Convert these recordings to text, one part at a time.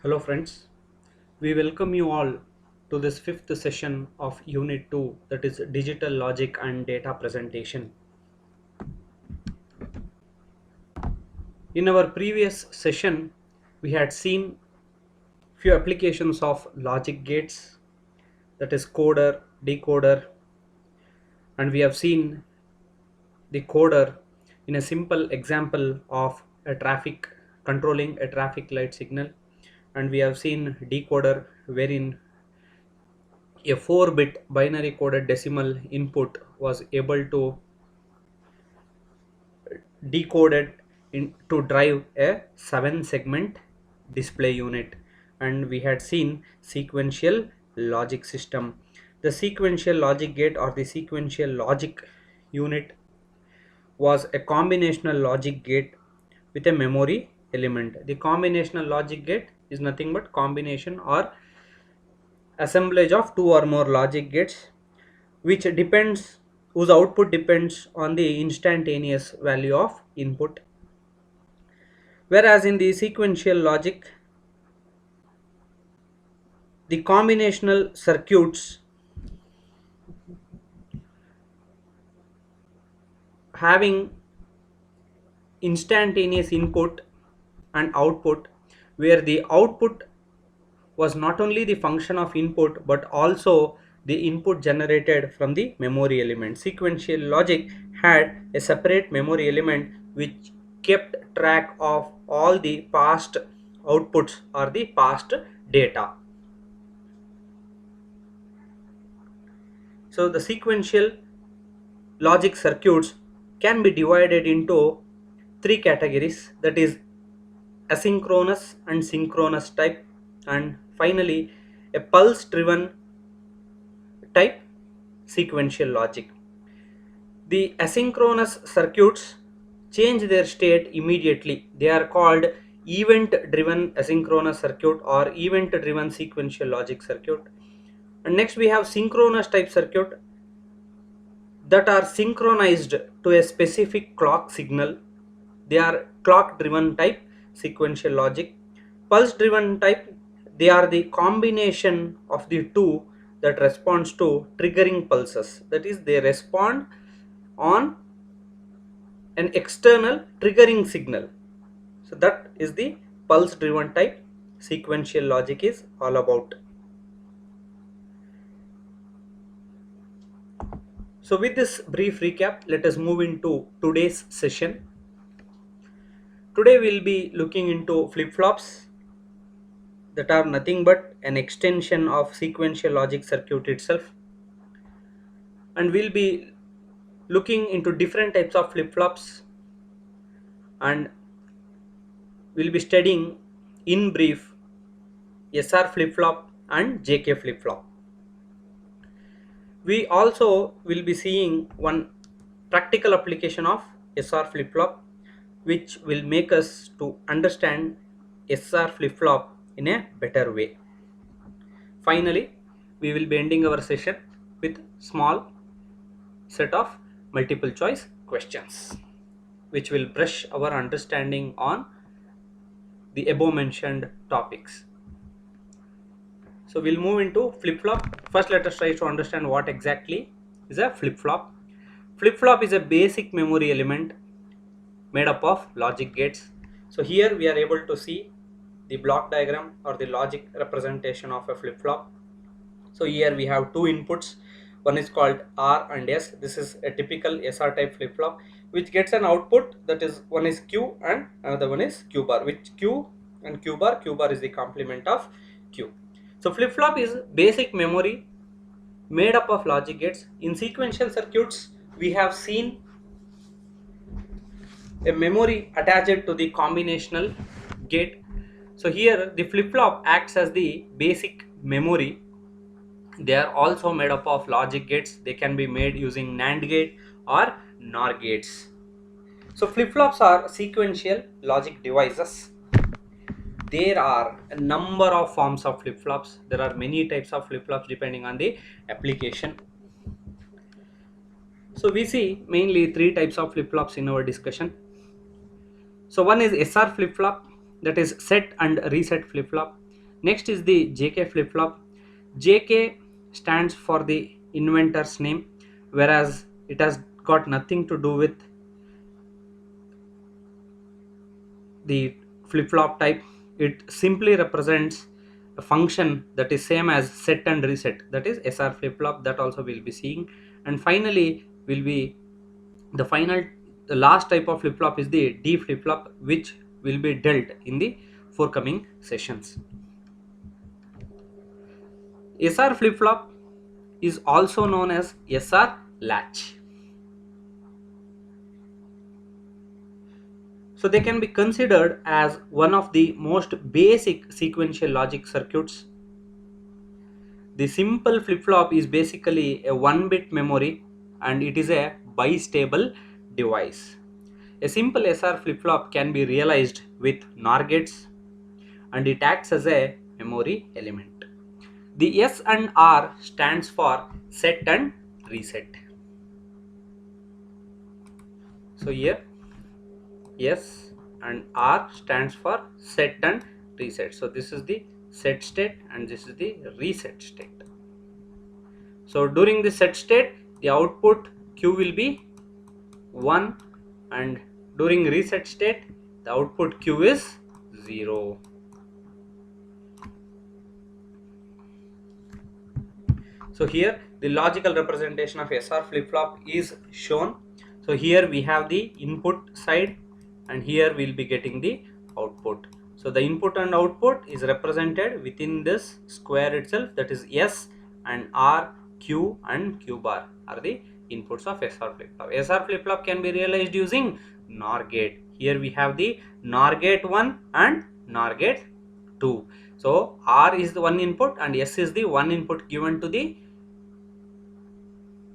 Hello friends, we welcome you all to this fifth session of Unit 2, that is Digital Logic and Data Presentation. In our previous session, we had seen few applications of logic gates, that is coder, decoder, and we have seen the coder in a simple example of a traffic controlling a traffic light signal, and we have seen decoder wherein a 4-bit binary coded decimal input was able to decode it to drive a 7 segment display unit. And we had seen sequential logic system. The sequential logic gate or the sequential logic unit was a combinational logic gate with a memory element. The combinational logic gate is nothing but combination or assemblage of two or more logic gates which depends whose output depends on the instantaneous value of input, whereas in the sequential logic the combinational circuits having instantaneous input and output, where the output was not only the function of input but also the input generated from the memory element. Sequential logic had a separate memory element which kept track of all the past outputs or the past data. So the sequential logic circuits can be divided into three categories, that is asynchronous and synchronous type, and finally a pulse driven type sequential logic. The asynchronous circuits change their state immediately. They are called event driven asynchronous circuit or event driven sequential logic circuit. And next we have synchronous type circuit that are synchronized to a specific clock signal. They are clock driven type sequential logic. Pulse driven type, they are the combination of the two that responds to triggering pulses, that is they respond on an external triggering signal. So that is the pulse driven type sequential logic is all about. So with this brief recap, let us move into today's session. Today we'll be looking into flip-flops that are nothing but an extension of sequential logic circuit itself, and we'll be looking into different types of flip-flops, and we'll be studying in brief SR flip-flop and JK flip-flop. We also will be seeing one practical application of SR flip-flop which will make us to understand SR flip-flop in a better way. Finally, we will be ending our session with small set of multiple choice questions which will brush our understanding on the above mentioned topics. So we'll move into flip-flop. First let us try to understand what exactly is a flip-flop. Flip-flop is a basic memory element made up of logic gates. So here we are able to see the block diagram or the logic representation of a flip-flop. So here we have two inputs, one is called R and S. This is a typical SR type flip-flop which gets an output, that is one is Q and another one is Q bar, which Q and Q bar is the complement of Q. So flip-flop is basic memory made up of logic gates. In sequential circuits we have seen a memory attached to the combinational gate. So here the flip-flop acts as the basic memory. They are also made up of logic gates. They can be made using NAND gate or NOR gates. So flip-flops are sequential logic devices. There are a number of forms of flip-flops. There are many types of flip-flops depending on the application. So we see mainly three types of flip-flops in our discussion. So one is SR flip-flop, that is set and reset flip-flop. Next is the JK flip-flop. JK stands for the inventor's name, whereas it has got nothing to do with the flip-flop type. It simply represents a function that is same as set and reset, that is SR flip-flop, that also we'll be seeing. And finally will be the last type of flip-flop is the D flip-flop, which will be dealt in the forthcoming sessions. SR flip-flop is also known as SR latch. So they can be considered as one of the most basic sequential logic circuits. The simple flip-flop is basically a 1-bit memory and it is a bistable device. A simple SR flip-flop can be realized with NOR gates and it acts as a memory element. The S and R stands for set and reset. So here S and R stands for set and reset. So this is the set state and this is the reset state. So during the set state, the output Q will be 1 and during reset state, the output Q is 0. So here the logical representation of SR flip-flop is shown. So here we have the input side and here we'll be getting the output. So the input and output is represented within this square itself, that is S and R, Q and Q bar are the inputs of SR flip-flop. SR flip-flop can be realized using NOR gate. Here we have the NOR gate 1 and NOR gate 2. So R is the one input and S is the one input given to the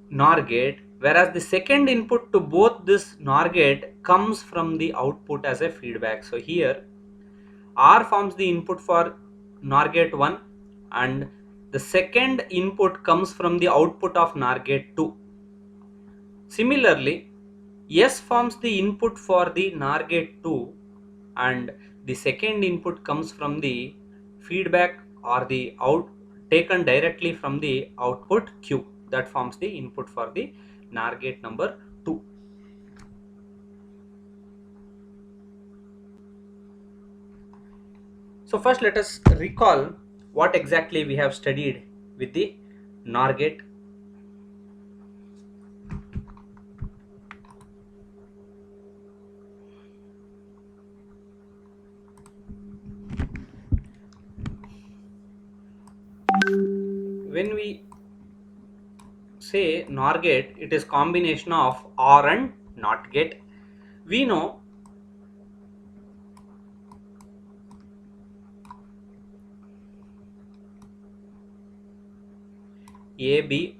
NOR gate, whereas the second input to both this NOR gate comes from the output as a feedback. So here R forms the input for NOR gate 1 and the second input comes from the output of NOR gate 2. Similarly, S forms the input for the NOR gate 2 and the second input comes from the feedback or the out taken directly from the output Q, that forms the input for the NOR gate number 2. So first let us recall what exactly we have studied with the NOR gate. When we say NOR gate, it is combination of OR and NOT gate. We know A, B,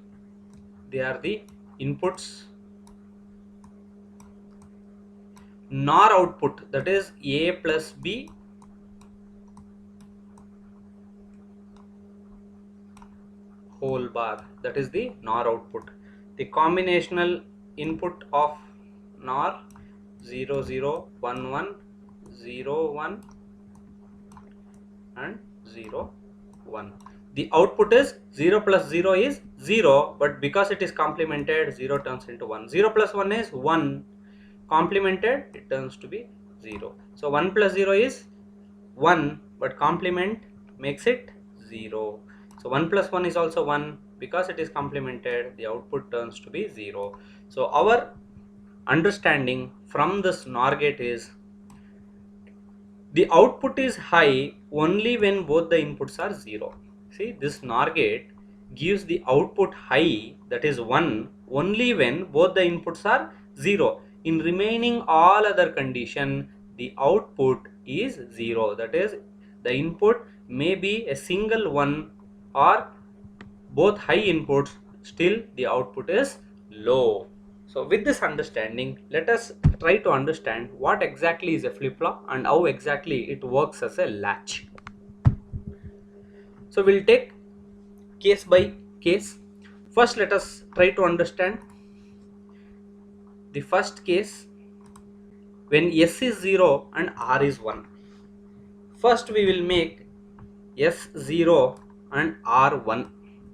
they are the inputs. NOR output, that is A plus B whole bar, that is the NOR output. The combinational input of NOR 0 0 1 1 0 1 and 0 1. The output is 0 plus 0 is 0, but because it is complemented, 0 turns into 1. 0 plus 1 is 1, complemented it turns to be 0. So 1 plus 0 is 1, but complement makes it 0. So 1 plus 1 is also 1, because it is complemented the output turns to be 0. So our understanding from this NOR gate is the output is high only when both the inputs are 0. See, this NOR gate gives the output high, that is 1, only when both the inputs are 0. In remaining all other condition, the output is 0. That is, the input may be a single one or both high inputs, still the output is low. So with this understanding, let us try to understand what exactly is a flip-flop and how exactly it works as a latch. So we'll take case by case. First let us try to understand the first case when S is 0 and R is 1. First we will make S0 and R1.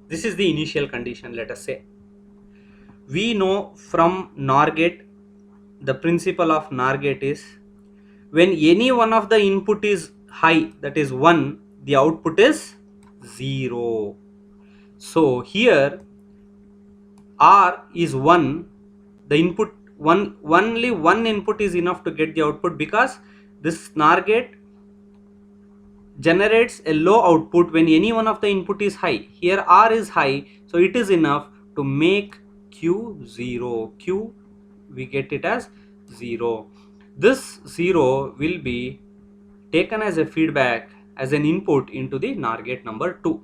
This is the initial condition, let us say. We know from NOR gate, the principle of NOR gate is when any one of the input is high, that is 1, the output is 0. So here R is 1, the input only one input is enough to get the output, because this NOR gate generates a low output when any one of the input is high. Here R is high, so it is enough to make Q 0. Q, we get it as 0. This 0 will be taken as a feedback, as an input into the NOR gate number 2.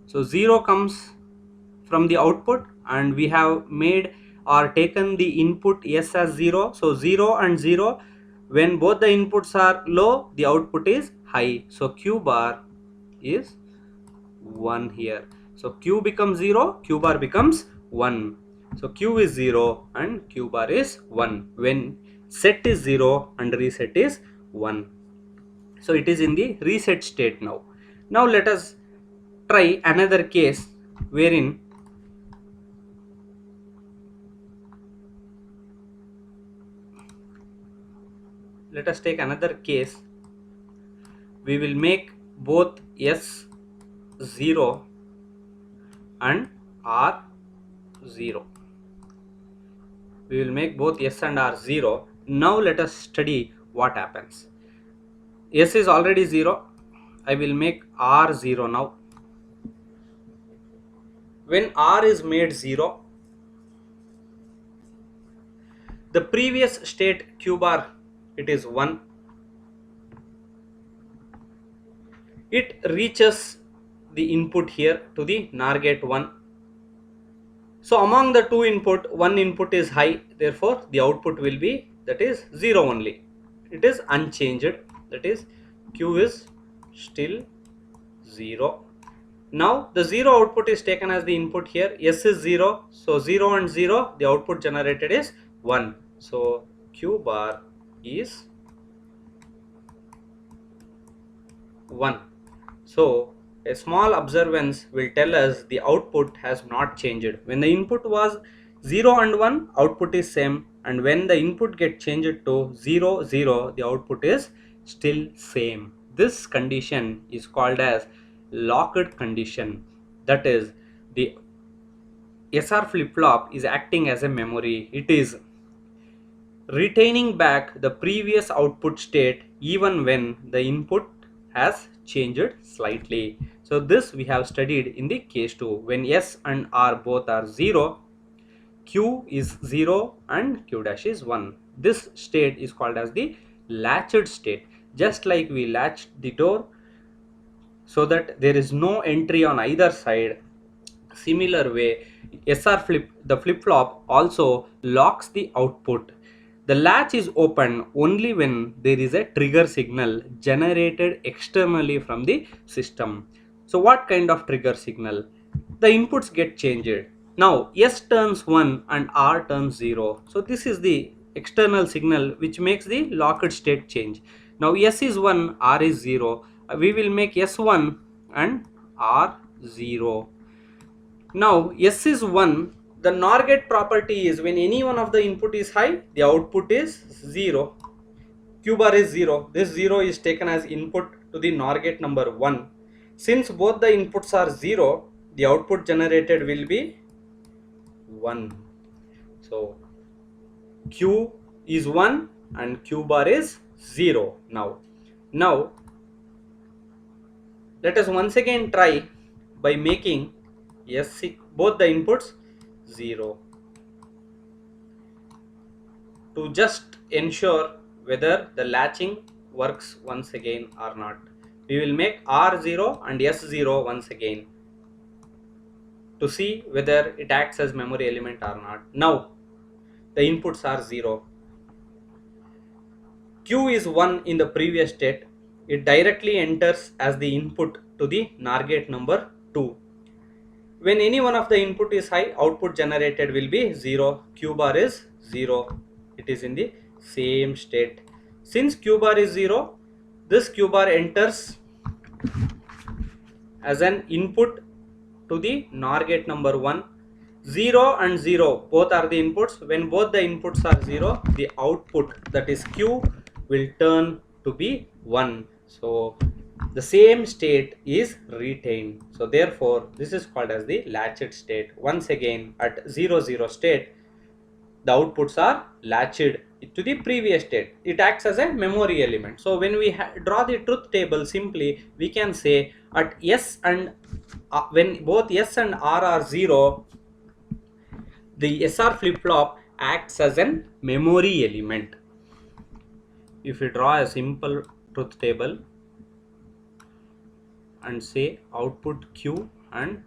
So 0 comes from the output, and we have made or taken the input S as 0. So 0 and 0, when both the inputs are low, the output is high. So Q bar is 1 here. So Q becomes 0, Q bar becomes 1. So Q is 0 and Q bar is 1 when set is 0 and reset is 1. So it is in the reset state now. Now let us try another case wherein let us take another case. We will make both S0 and R0. We will make both S and R0. Now let us study what happens. S is already 0. I will make R0 now. When R is made 0, the previous state Q bar, it is 1. It reaches the input here to the NOR gate 1. So among the two input, one input is high, therefore the output will be, that is 0 only. It is unchanged, that is Q is still 0. Now the 0 output is taken as the input here. S is 0, so 0 and 0, the output generated is 1. So Q bar is 1. So a small observance will tell us the output has not changed. When the input was 0 and 1, output is same, and when the input get changed to 0, 0, the output is still same. This condition is called as locked condition. That is, the SR flip-flop is acting as a memory. It is retaining back the previous output state even when the input has changed slightly. So this we have studied in the case 2. When S and R both are 0, Q is 0 and Q dash is 1. This state is called as the latched state. Just like we latched the door so that there is no entry on either side, similar way the flip-flop also locks the output. The latch is open only when there is a trigger signal generated externally from the system. So what kind of trigger signal? The inputs get changed. Now S turns 1 and R turns 0. So this is the external signal which makes the locked state change. Now S is 1, R is 0. We will make S1 and R0. Now S is 1. The NOR gate property is when any one of the input is high, the output is 0. Q bar is 0. This 0 is taken as input to the NOR gate number 1. Since both the inputs are 0, the output generated will be 1. So Q is 1 and Q bar is 0 now. Now let us once again try by making both the inputs 0 to just ensure whether the latching works once again or not. We will make R0 and S0 once again to see whether it acts as memory element or not. Now the inputs are 0. Q is 1 in the previous state. It directly enters as the input to the NOR gate number 2. When any one of the input is high, output generated will be 0. Q bar is 0. It is in the same state. Since Q bar is 0, this Q bar enters as an input to the NOR gate number 1. 0 and 0 both are the inputs. When both the inputs are 0, the output, that is Q, will turn to be 1. So the same state is retained. So therefore this is called as the latched state. Once again, at 0 0 state, the outputs are latched to the previous state. It acts as a memory element. So when we draw the truth table, simply we can say at S and when both S and R are 0, the SR flip-flop acts as an memory element. If we draw a simple truth table and say output Q and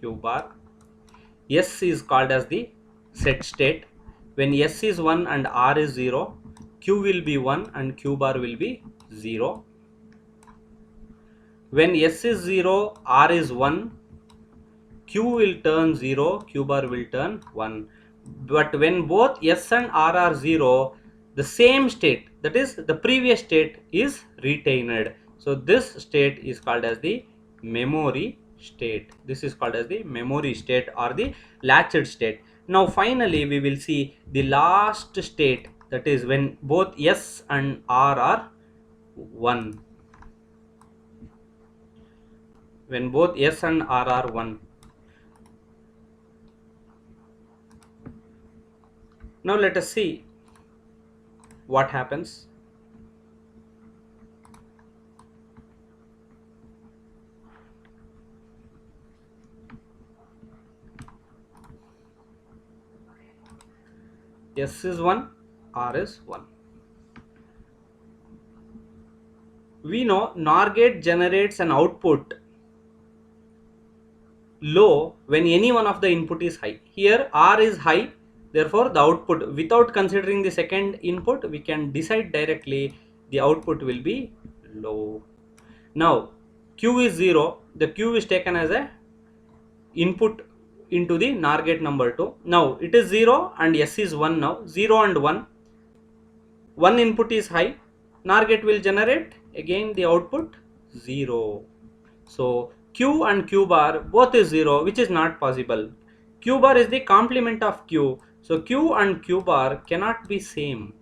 Q bar, S is called as the set state. When S is 1 and R is 0, Q will be 1 and Q bar will be 0. When S is 0, R is 1, Q will turn 0, Q bar will turn 1. But when both S and R are 0, the same state, that is the previous state, is retained. So this state is called as the memory state. This is called as the memory state or the latched state. Now finally we will see the last state, that is when both S and R are 1. When both S and R are 1. Now let us see what happens. S is 1, R is 1. We know NOR gate generates an output low when any one of the input is high. Here R is high, therefore the output, without considering the second input, we can decide directly the output will be low. Now Q is 0, the Q is taken as a input into the NOR gate number 2. Now it is 0 and S is 1 now. 0 and 1. One input is high. NOR gate will generate again the output 0. So Q and Q bar both is 0, which is not possible. Q bar is the complement of Q. So Q and Q bar cannot be same.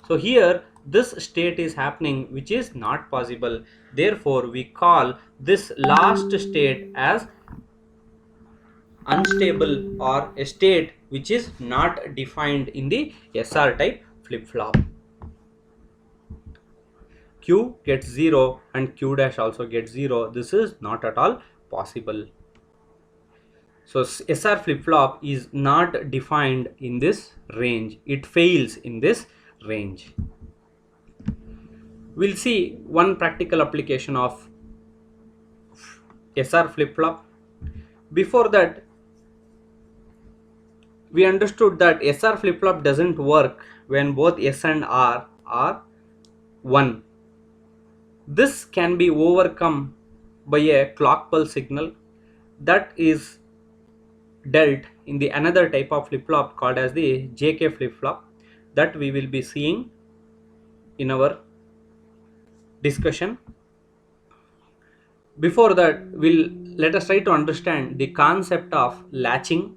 So here this state is happening, which is not possible. Therefore we call this last state as unstable, or a state which is not defined in the SR type flip-flop. Q gets 0 and Q dash also gets 0. This is not at all possible. So SR flip-flop is not defined in this range. It fails in this range. We'll see one practical application of SR flip-flop. Before that, we understood that SR flip-flop doesn't work when both S and R are 1. This can be overcome by a clock pulse signal that is dealt in the another type of flip-flop called as the JK flip-flop, that we will be seeing in our discussion. Before that, let us try to understand the concept of latching,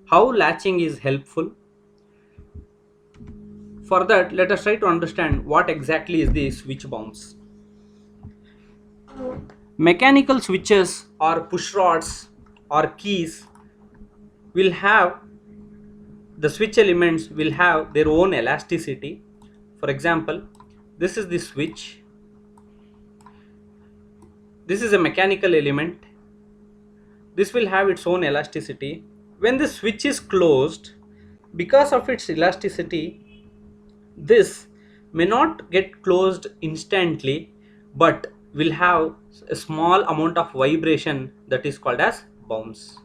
how latching is helpful. For that, let us try to understand what exactly is the switch bounce. Mechanical switches or push rods or keys will have, the switch elements will have their own elasticity. For example, this is the switch. This is a mechanical element. This will have its own elasticity. When the switch is closed, because of its elasticity, this may not get closed instantly, but will have a small amount of vibration that is called as bounce.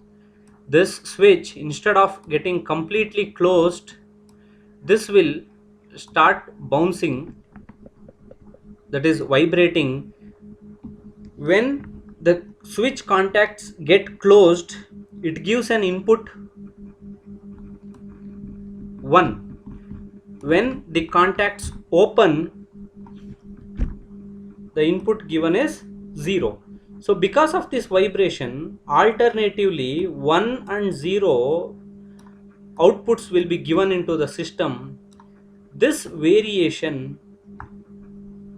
This switch, instead of getting completely closed, this will start bouncing, that is vibrating. When the switch contacts get closed, it gives an input 1. When the contacts open, the input given is 0. So because of this vibration, alternatively 1 and 0 outputs will be given into the system. This variation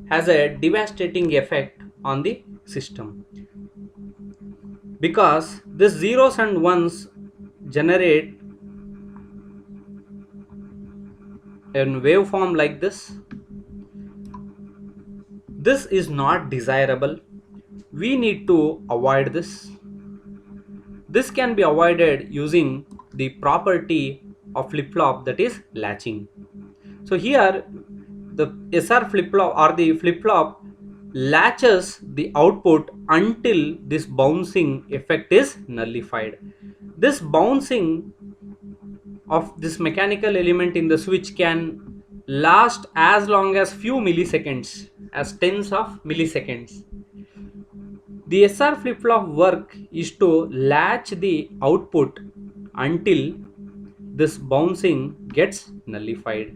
has a devastating effect on the system because this zeros and ones generate a waveform like this. This is not desirable. We need to avoid this. This can be avoided using the property of flip-flop, that is latching. So here the SR flip-flop or the flip-flop latches the output until this bouncing effect is nullified. This bouncing of this mechanical element in the switch can last as long as few milliseconds, as tens of milliseconds. The SR flip-flop work is to latch the output until this bouncing gets nullified.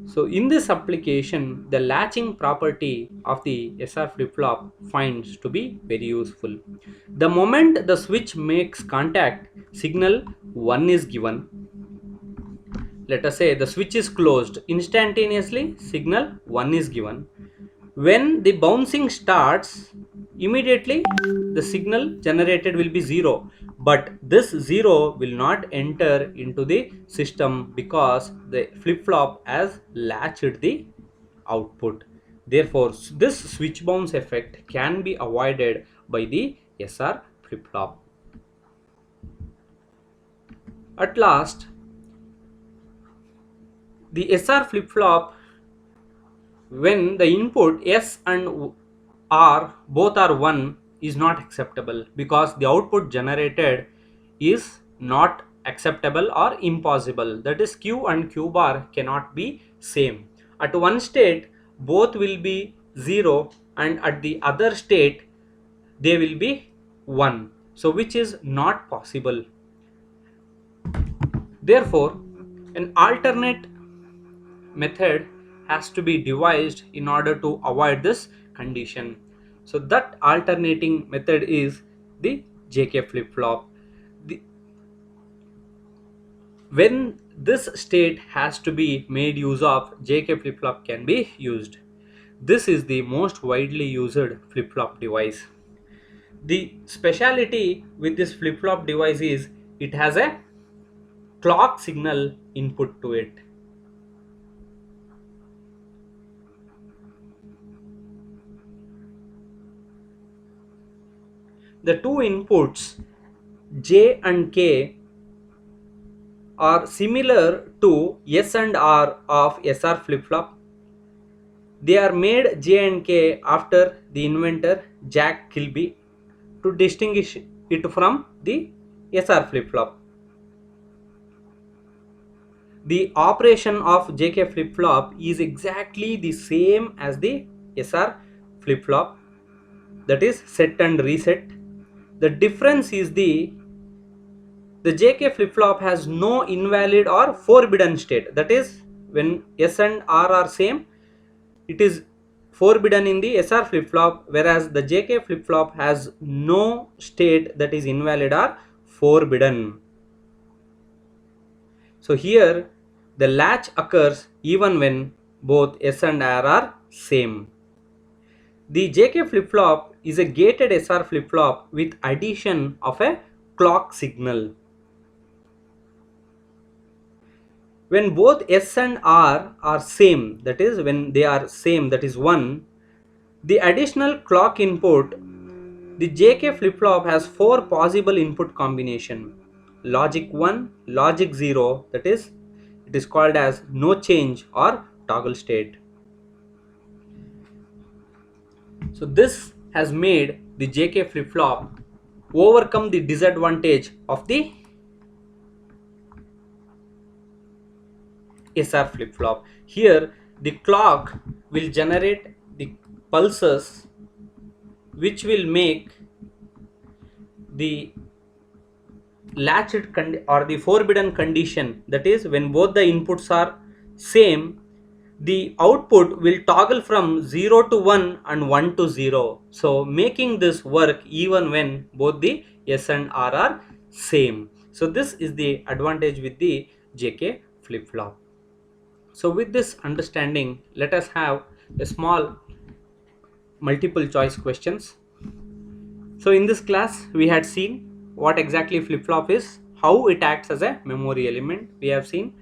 So in this application, the latching property of the SR flip-flop finds to be very useful. The moment the switch makes contact, signal 1 is given. Let us say the switch is closed, instantaneously signal 1 is given. When the bouncing starts, immediately the signal generated will be 0, but this 0 will not enter into the system because the flip-flop has latched the output. Therefore this switch bounce effect can be avoided by the SR flip-flop. At last, the SR flip-flop, when the input S and R both are 1, is not acceptable because the output generated is not acceptable or impossible. That is, Q and Q bar cannot be same. At one state both will be 0 and at the other state they will be 1. So which is not possible. Therefore an alternate method has to be devised in order to avoid this condition. So that alternating method is the JK flip-flop. When this state has to be made use of, JK flip-flop can be used. This is the most widely used flip-flop device. The speciality with this flip-flop device is it has a clock signal input to it. The two inputs J and K are similar to S and R of SR flip-flop. They are made J and K after the inventor Jack Kilby to distinguish it from the SR flip-flop. The operation of JK flip-flop is exactly the same as the SR flip-flop, that is set and reset. The difference is the JK flip-flop has no invalid or forbidden state. That is, when S and R are same, it is forbidden in the SR flip-flop, whereas the JK flip-flop has no state that is invalid or forbidden. So here the latch occurs even when both S and R are same. The JK flip-flop is a gated SR flip-flop with addition of a clock signal. When both S and R are same, that is when they are same, that is 1, the additional clock input, the JK flip-flop has 4 possible input combination. Logic 1, logic 0, that is, it is called as no change or toggle state. So this has made the JK flip-flop overcome the disadvantage of the SR flip-flop. Here the clock will generate the pulses which will make the latched or the forbidden condition, that is when both the inputs are same, the output will toggle from 0 to 1 and 1 to 0. So making this work even when both the S and R are same. So this is the advantage with the JK flip-flop. So with this understanding, let us have a small multiple choice questions. So in this class, we had seen what exactly flip-flop is, how it acts as a memory element. We have seen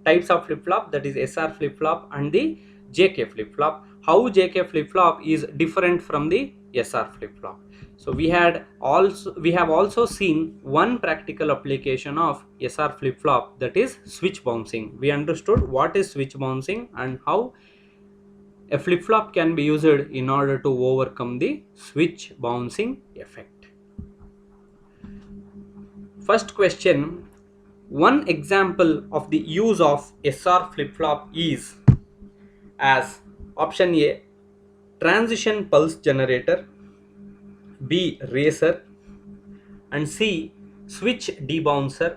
types of flip-flop, that is SR flip-flop and the JK flip-flop, how JK flip-flop is different from the SR flip-flop. So we have also seen one practical application of SR flip-flop, that is switch bouncing. We understood what is switch bouncing and how a flip-flop can be used in order to overcome the switch bouncing effect. First question, one example of the use of SR flip-flop is as option A, transition pulse generator, B, racer, and C, switch debouncer,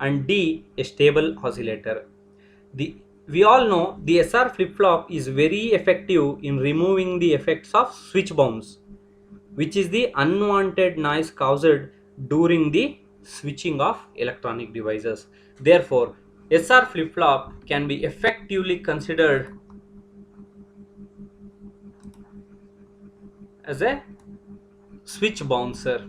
and D, a stable oscillator. We all know the SR flip-flop is very effective in removing the effects of switch bounce, which is the unwanted noise caused during the switching of electronic devices. Therefore, SR flip-flop can be effectively considered as a switch bouncer.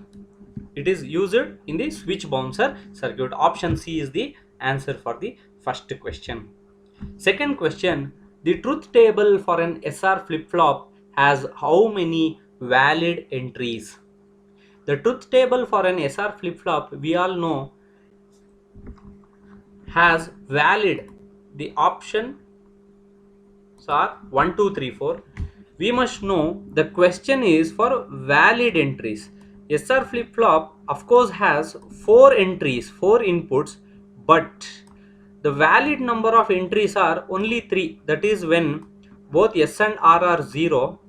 It is used in the switch bouncer circuit. Option C is the answer for the first question. Second question, the truth table for an SR flip-flop has how many valid entries? The truth table for an SR flip-flop, we all know, has valid. The options are 1, 2, 3, 4. We must know the question is for valid entries. SR flip-flop of course has 4 entries, 4 inputs, but the valid number of entries are only 3. That is when both S and R are 0.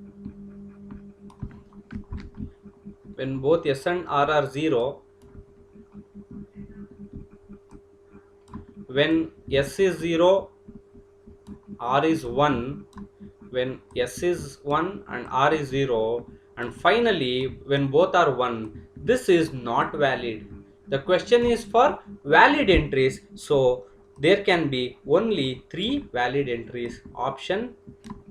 When both S and R are 0, when S is 0, R is 1, when S is 1 and R is 0, and finally when both are 1, this is not valid. The question is for valid entries, so there can be only 3 valid entries. Option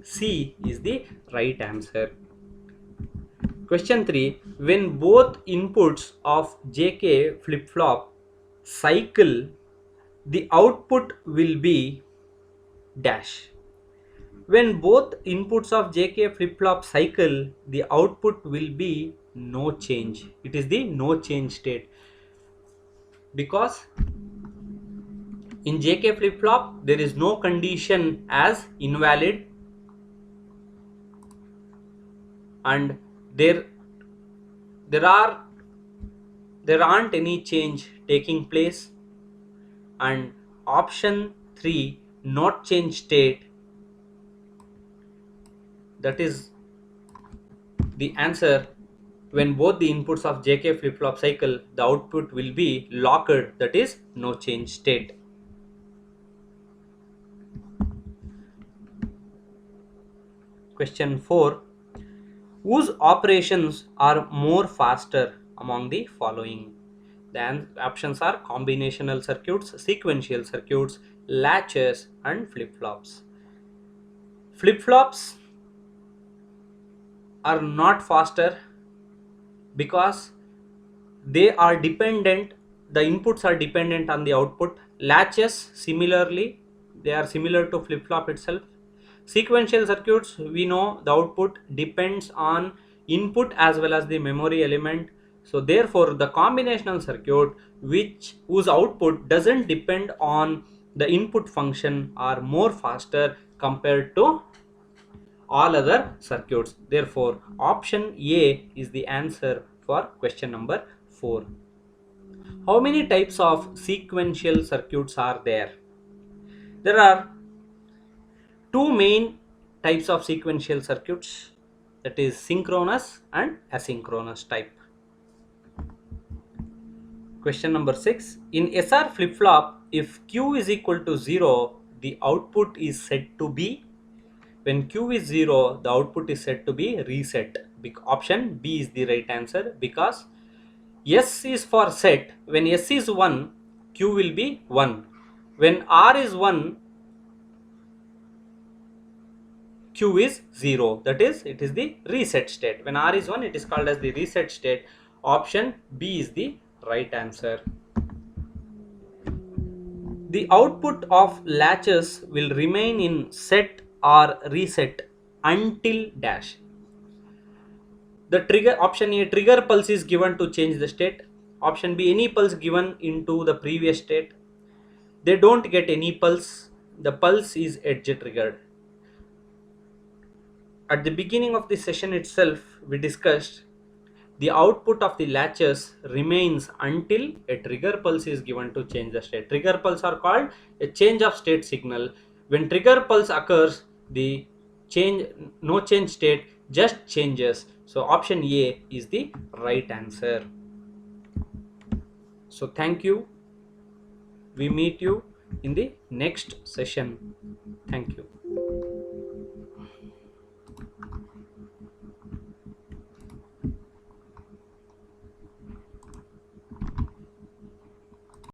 C is the right answer. Question 3, when both inputs of JK flip-flop cycle, the output will be dash. When both inputs of JK flip-flop cycle, the output will be no change. It is the no change state, because in JK flip-flop there is no condition as invalid, and there aren't any change taking place. And option 3, not change state, that is the answer. When both the inputs of JK flip-flop cycle, the output will be locked, that is no change state. Question 4, whose operations are more faster among the following? The options are combinational circuits, sequential circuits, latches, and flip-flops. Flip-flops are not faster because they are dependent, the inputs are dependent on the output. Latches similarly, they are similar to flip-flop itself. Sequential circuits, we know the output depends on input as well as the memory element. So therefore the combinational circuit whose output doesn't depend on the input function are more faster compared to all other circuits. Therefore option A is the answer for question number 4. How many types of sequential circuits are there? There are two main types of sequential circuits, that is synchronous and asynchronous type. Question number 6, in SR flip-flop, if Q is equal to 0, the output is set to be, when Q is 0, the output is set to be reset. Option B is the right answer, because S is for set. When S is 1, Q will be 1. When R is 1, Q is 0. That is, it is the reset state. When R is 1, it is called as the reset state. Option B is the right answer. The output of latches will remain in set or reset until dash. The trigger, option A, trigger pulse is given to change the state. Option B, any pulse given into the previous state. They don't get any pulse. The pulse is edge triggered. At the beginning of the session itself, we discussed the output of the latches remains until a trigger pulse is given to change the state. Trigger pulse are called a change of state signal. When trigger pulse occurs, the no change state just changes. So option A is the right answer. So thank you. We meet you in the next session. Thank you.